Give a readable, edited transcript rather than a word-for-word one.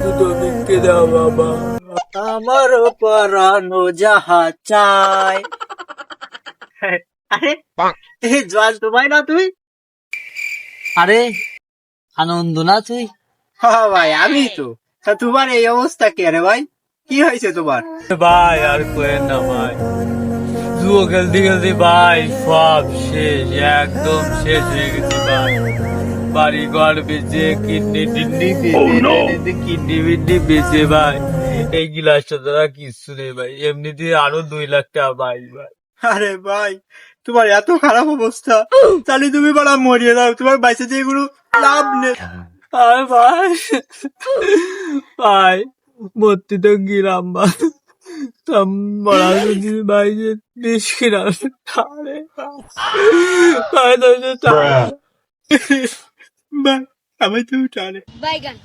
দুটো ভিক্ষে দাও বাবা। আমার পরানো যাহা চাই। আরে এই জল তোমায় না তুই? আরে আনন্দ না তুই? হ্যাঁ ভাই আমি তো। তা তোমার এই অবস্থা কে রে ভাই? কি হয়েছে তোমার? ভাই আর কোয়েন না ভাই, জুয়ো খেলতে খেলতে ভাই সব শেষ, একদম শেষ হয়ে গেছে ভাই। বাড়ি ঘর বেঁচে, কিডনি টিডনি বেঁচে, কিডনি বিডনি বেঁচে ভাই, এই গিলাসটা দ্বারা কিচ্ছু নেই ভাই। এমনিতে আরো 2 লাখ টাকা ভাই ভাই। আরে ভাই তোমার এত খারাপ অবস্থা, তাহলে তুমি বলা মরিয়ে দাও, তোমার বাইসে যে কোনো লাভ নেই। আর ভাই, ভাই মরতে তো গিরাম ভাই, তম মরা যদি ভাই যে বিষ কিনা তাহলে ভাই তো যে ভাই আমি তুমি টানে Baigan.